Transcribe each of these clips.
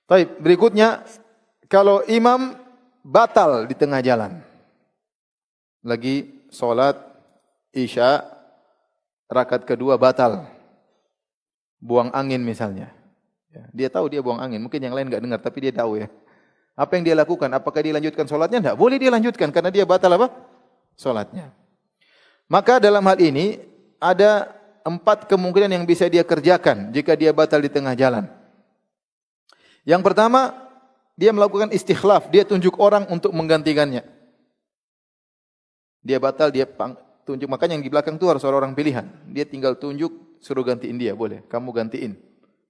Baik, berikutnya kalau imam batal di tengah jalan. Lagi salat Isya rakaat kedua batal. Buang angin misalnya. Ya, dia tahu dia buang angin, mungkin yang lain enggak dengar tapi dia tahu ya. Apa yang dia lakukan? Apakah dia lanjutkan salatnya? Enggak boleh dia lanjutkan karena dia batal apa? Salatnya. Maka dalam hal ini ada 4 kemungkinan yang bisa dia kerjakan jika dia batal di tengah jalan. Yang pertama, dia melakukan istikhlaf, dia tunjuk orang untuk menggantikannya. Dia batal, dia tunjuk, makanya yang di belakang itu harus orang pilihan. Dia tinggal tunjuk, suruh gantiin dia, boleh, kamu gantiin.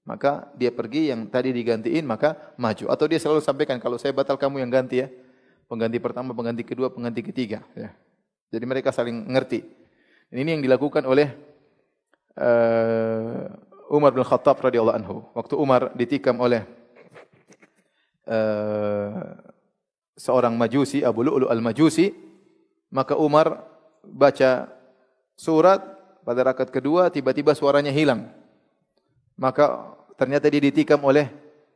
Maka dia pergi, yang tadi digantiin, maka maju. Atau dia selalu sampaikan, kalau saya batal kamu yang ganti ya. Pengganti pertama, pengganti kedua, pengganti ketiga. Ya. Jadi mereka saling ngerti. Ini yang dilakukan oleh Umar bin Khattab radhiyallahu anhu. Waktu Umar ditikam oleh seorang majusi, Abu Lu'lu' al-Majusi, maka Umar baca surat pada rakaat kedua, tiba-tiba suaranya hilang. Maka ternyata dia ditikam oleh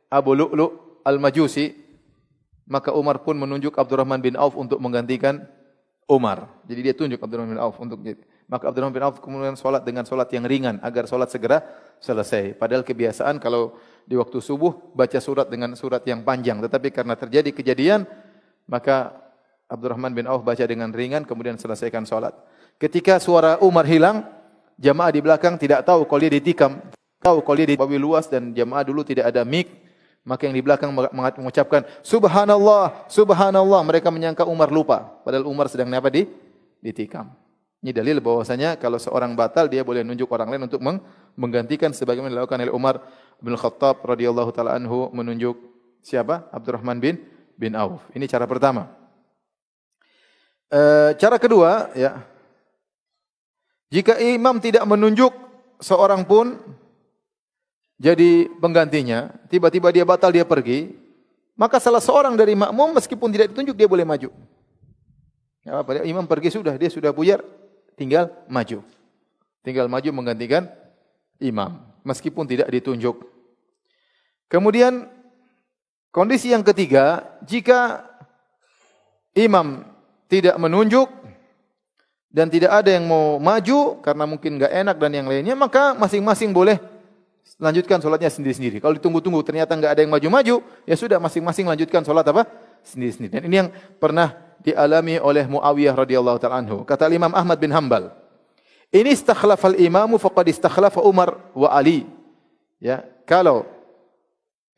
Abu Lu'lu' al-Majusi, maka Umar pun menunjuk Abdurrahman bin Auf untuk menggantikan Umar. Jadi dia tunjuk Abdurrahman bin Auf untuk jadi. Maka Abdurrahman bin Auf kemudian salat dengan salat yang ringan agar salat segera selesai. Padahal kebiasaan kalau di waktu subuh baca surat dengan surat yang panjang, tetapi karena terjadi kejadian maka Abdurrahman bin Auf baca dengan ringan kemudian selesaikan salat. Ketika suara Umar hilang, jamaah di belakang tidak tahu kalau dia ditikam, tahu kalau dia dibawi luas dan jamaah dulu tidak ada mic, maka yang di belakang mengucapkan subhanallah, subhanallah, mereka menyangka Umar lupa, padahal Umar sedang apa ditikam. Ini dalil bahwasanya kalau seorang batal dia boleh menunjuk orang lain untuk menggantikan sebagaimana dilakukan oleh Umar bin Khattab radhiyallahu taala anhu menunjuk siapa? Abdurrahman bin Auf. Ini cara pertama. Cara kedua ya. Jika imam tidak menunjuk seorang pun jadi penggantinya, tiba-tiba dia batal dia pergi, maka salah seorang dari makmum meskipun tidak ditunjuk dia boleh maju. Ya apa, imam pergi sudah, dia sudah buyar, tinggal maju. Tinggal maju menggantikan imam meskipun tidak ditunjuk. Kemudian kondisi yang ketiga, jika imam tidak menunjuk dan tidak ada yang mau maju karena mungkin enggak enak dan yang lainnya, maka masing-masing boleh lanjutkan salatnya sendiri-sendiri. Kalau ditunggu-tunggu ternyata enggak ada yang maju-maju, ya sudah masing-masing lanjutkan salat apa? Sendiri-sendiri. Dan ini yang pernah dialami oleh Muawiyah radhiyallahu ta'ala anhu. Kata Imam Ahmad bin Hanbal, ini istakhlafal imamu faqad istakhlafa Umar wa Ali. Ya, kalau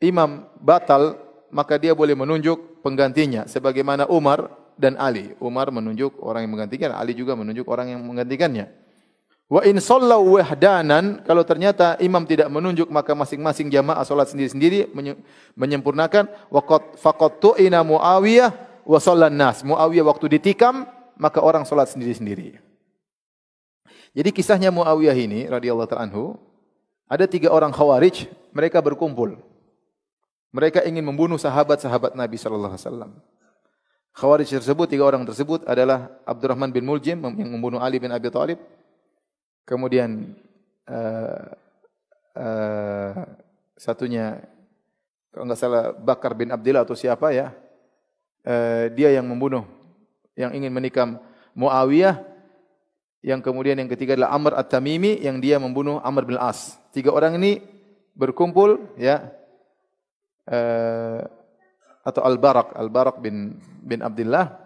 imam batal maka dia boleh menunjuk penggantinya sebagaimana Umar dan Ali. Umar menunjuk orang yang menggantikan, Ali juga menunjuk orang yang menggantikannya. Wa in sallau wahdanan, kalau ternyata imam tidak menunjuk maka masing-masing jamaah salat sendiri-sendiri menyempurnakan. Waqad faqad tu'ina Muawiyah wa sallan nas. Muawiyah waktu ditikam maka orang salat sendiri-sendiri. Jadi kisahnya Muawiyah ini radhiyallahu ta'ala anhu, ada 3 orang Khawarij, mereka berkumpul. Mereka ingin membunuh sahabat-sahabat Nabi sallallahu alaihi wasallam. Khawarij tersebut, 3 orang tersebut adalah Abdurrahman bin Muljim yang membunuh Ali bin Abi Thalib. Kemudian satunya kalau enggak salah Bakar bin Abdillah atau siapa ya. Dia yang membunuh, yang ingin menikam Muawiyah. Yang kemudian yang ketiga adalah Amr At-Tamimi yang dia membunuh Amr bin As. 3 orang ini berkumpul ya. Atau Al-Barak bin Abdullah,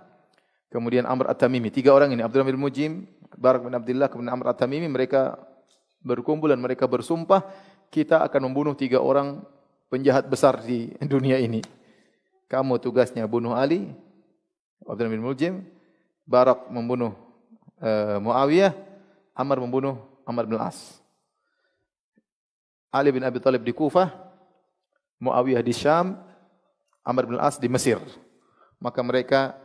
kemudian Amr At-Tamimi. 3 orang ini, Abdurrahman bin Mujim, Barak bin Abdullah, kemudian Amr At-Tamimi, mereka berkumpul dan mereka bersumpah, kita akan membunuh 3 orang penjahat besar di dunia ini. Kamu tugasnya bunuh Ali, Abdurrahman bin Mujim, Barak membunuh Muawiyah, Amr membunuh Amr bin As. Ali bin Abi Thalib di Kufah, Muawiyah di Syam, Amr bin As di Mesir. Maka mereka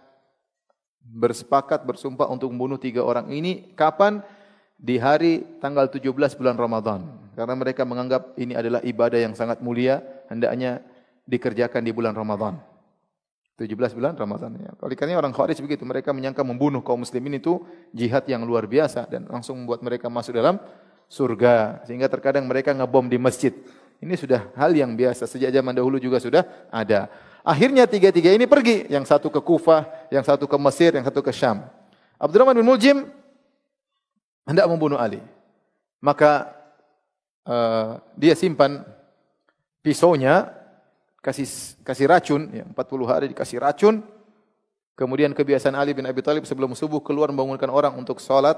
bersepakat bersumpah untuk membunuh 3 orang ini. Kapan? Di hari tanggal 17 bulan Ramadan. Karena mereka menganggap ini adalah ibadah yang sangat mulia, hendaknya dikerjakan di bulan Ramadan. 17 bulan Ramadan. Ya. Oleh karena orang Khawarij begitu, mereka menyangka membunuh kaum muslimin itu jihad yang luar biasa dan langsung membuat mereka masuk dalam surga. Sehingga terkadang mereka ngebom di masjid. Ini sudah hal yang biasa, sejak zaman dahulu juga sudah ada. Akhirnya tiga-tiga ini pergi, yang satu ke Kufah, yang satu ke Mesir, yang satu ke Syam. Abdurrahman bin Muljim hendak membunuh Ali. Maka dia simpan pisaunya, kasih racun, ya, 40 hari dikasih racun. Kemudian kebiasaan Ali bin Abi Thalib sebelum subuh keluar membangunkan orang untuk salat.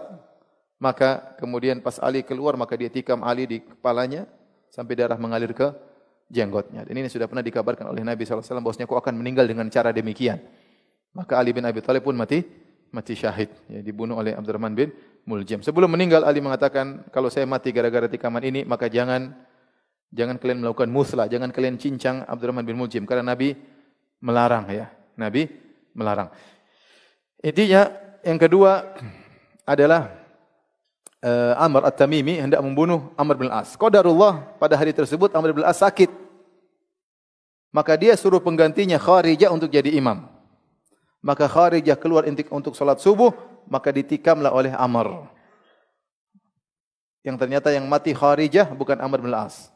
Maka kemudian pas Ali keluar, maka dia tikam Ali di kepalanya sampai darah mengalir ke jenggotnya. Dan ini sudah pernah dikabarkan oleh Nabi SAW bahwasanya kau akan meninggal dengan cara demikian. Maka Ali bin Abi Thalib pun mati syahid, ya, dibunuh oleh Abdurrahman bin Muljim. Sebelum meninggal Ali mengatakan, kalau saya mati gara-gara tikaman ini, maka jangan kalian melakukan muslah, jangan kalian cincang Abdurrahman bin Muljim, karena Nabi melarang, ya. Nabi melarang. Intinya yang kedua adalah Amr At-Tamimi hendak membunuh Amr bin Al-As. Qadarullah pada hari tersebut Amr bin Al-As sakit. Maka dia suruh penggantinya Kharijah untuk jadi imam. Maka Kharijah keluar untuk salat subuh, maka ditikamlah oleh Amr. Yang ternyata yang mati Kharijah bukan Amr bin Al-As.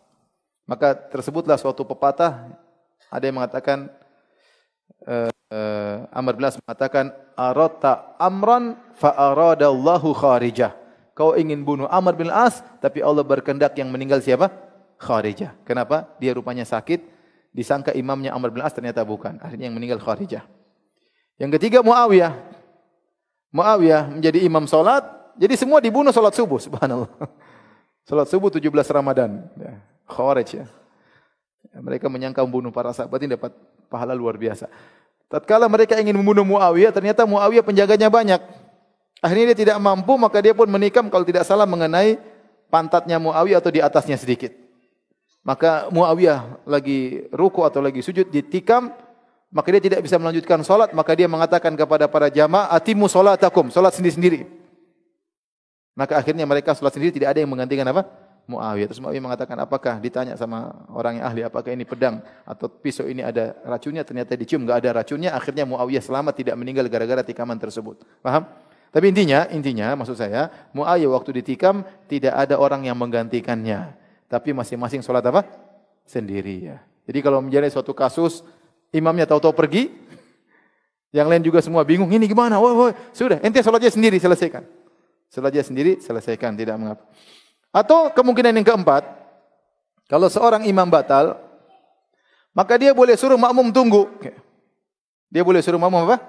Maka tersebutlah suatu pepatah, ada yang mengatakan Amr bin Al-As mengatakan aratta amran fa aradallahu Kharijah. Kau ingin bunuh Amr bin Al-As, tapi Allah berkehendak yang meninggal siapa? Kharijah. Kenapa? Dia rupanya sakit, disangka imamnya Amr bin Al-As, ternyata bukan. Akhirnya yang meninggal Kharijah. Yang ketiga Muawiyah. Muawiyah menjadi imam salat, jadi semua dibunuh salat subuh, subhanallah. Salat subuh 17 Ramadan. Ya. Khawarij, ya. Mereka menyangka membunuh para sahabat ini dapat pahala luar biasa. Tatkala mereka ingin membunuh Muawiyah, ternyata Muawiyah penjaganya banyak. Akhirnya dia tidak mampu, maka dia pun menikam kalau tidak salah mengenai pantatnya Muawiyah atau di atasnya sedikit. Maka Muawiyah lagi ruku atau lagi sujud ditikam, maka dia tidak bisa melanjutkan salat, maka dia mengatakan kepada para jamaah, "Atimu salatakum," salat sendiri-sendiri. Maka akhirnya mereka salat sendiri, tidak ada yang menggantikan apa? Muawiyah. Terus Muawiyah mengatakan, apakah ditanya sama orang yang ahli, apakah ini pedang atau pisau ini ada racunnya? Ternyata dicium, enggak ada racunnya. Akhirnya Muawiyah selamat, tidak meninggal gara-gara tikaman tersebut. Paham? Tapi intinya maksud saya, Muawiyah waktu ditikam tidak ada orang yang menggantikannya, tapi masing-masing salat apa? Sendiri, ya. Jadi kalau menjadi suatu kasus imamnya tahu-tahu pergi, yang lain juga semua bingung, ini gimana? Woi, sudah, ente salatnya sendiri selesaikan. Salatnya sendiri selesaikan, tidak mengapa. Atau kemungkinan yang keempat, kalau seorang imam batal, maka dia boleh suruh makmum tunggu. Dia boleh suruh makmum apa?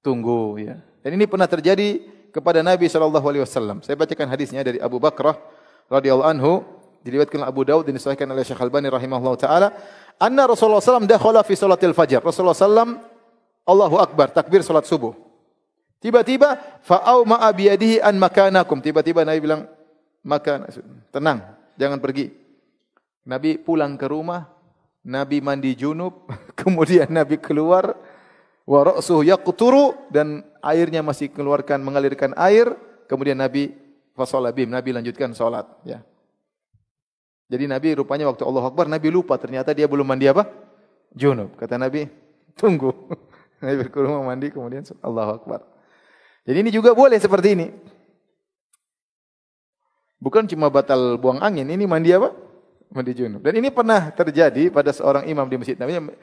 Tunggu, ya. Dan ini pernah terjadi kepada Nabi SAW. Saya bacakan hadisnya dari Abu Bakrah radhiyallahu anhu, diriwayatkan Abu Daud dan disahihkan oleh Syekh Albani rahimahullah taala, anna Rasulullah SAW dakhala fi salatil fajr. Rasulullah SAW Allahu Akbar, takbir salat subuh. Tiba-tiba fa'au ma'a biyadihi an makanakum. Tiba-tiba Nabi bilang, maka tenang, jangan pergi. Nabi pulang ke rumah, Nabi mandi junub, kemudian Nabi keluar, wa ra'suhu yaqturu, dan airnya masih mengalirkan air, kemudian Nabi fasalla bihim, Nabi lanjutkan salat, ya. Jadi Nabi rupanya waktu Allahu Akbar, Nabi lupa ternyata dia belum mandi apa? Junub. Kata Nabi, tunggu. Nabi ke rumah mandi, kemudian Allahu Akbar. Jadi ini juga boleh seperti ini. Bukan cuma batal buang angin, ini mandi apa? Mandi junub. Dan ini pernah terjadi pada seorang imam di masjid, namanya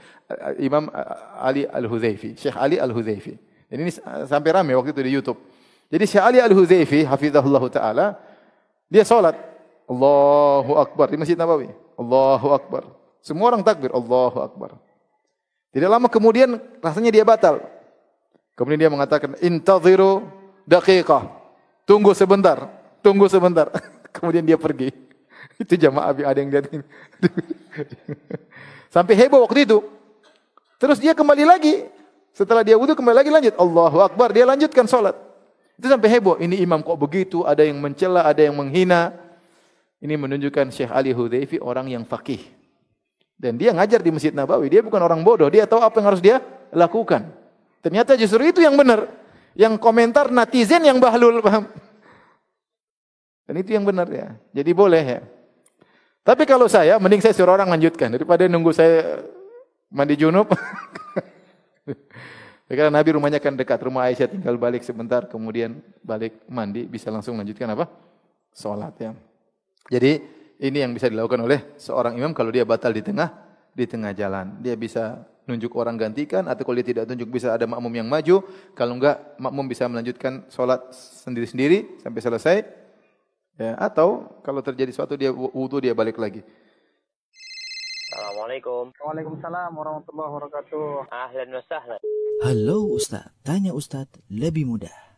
Imam Ali Al-Huzaifi, Syekh Ali Al-Huzaifi. Dan ini sampai ramai waktu itu di YouTube. Jadi Syekh Ali Al-Huzaifi, hafizahullah ta'ala, dia salat, Allahu Akbar di Masjid Nabawi. Allahu Akbar. Semua orang takbir, Allahu Akbar. Tidak lama kemudian rasanya dia batal. Kemudian dia mengatakan, intadhiru daqiqah. Tunggu sebentar. Tunggu sebentar. Kemudian dia pergi. Itu jamaah ada yang lihat ini. Sampai heboh waktu itu. Terus dia kembali lagi. Setelah dia wudu kembali lagi lanjut. Allahu Akbar. Dia lanjutkan salat. Itu sampai heboh. Ini imam kok begitu. Ada yang mencela, ada yang menghina. Ini menunjukkan Syekh Ali Hudhaifi orang yang faqih. Dan dia ngajar di Masjid Nabawi. Dia bukan orang bodoh. Dia tahu apa yang harus dia lakukan. Ternyata justru itu yang benar. Yang komentar netizen yang bahlul. Paham? Dan itu yang benar, ya. Jadi boleh, ya. Tapi kalau saya, mending saya suruh orang lanjutkan. Daripada nunggu saya mandi junub. Karena Nabi rumahnya kan dekat. Rumah Aisyah, tinggal balik sebentar. Kemudian balik mandi. Bisa langsung lanjutkan apa? Salat, ya. Jadi ini yang bisa dilakukan oleh seorang imam kalau dia batal di tengah jalan. Dia bisa nunjuk orang gantikan, atau kalau dia tidak tunjuk bisa ada makmum yang maju. Kalau enggak, makmum bisa melanjutkan sholat sendiri-sendiri sampai selesai. Ya, atau kalau terjadi suatu dia wudu, dia balik lagi. Assalamualaikum. Waalaikumsalam warahmatullahi wabarakatuh. Ahlan wa sahlan. Halo Ustaz, tanya Ustaz lebih mudah.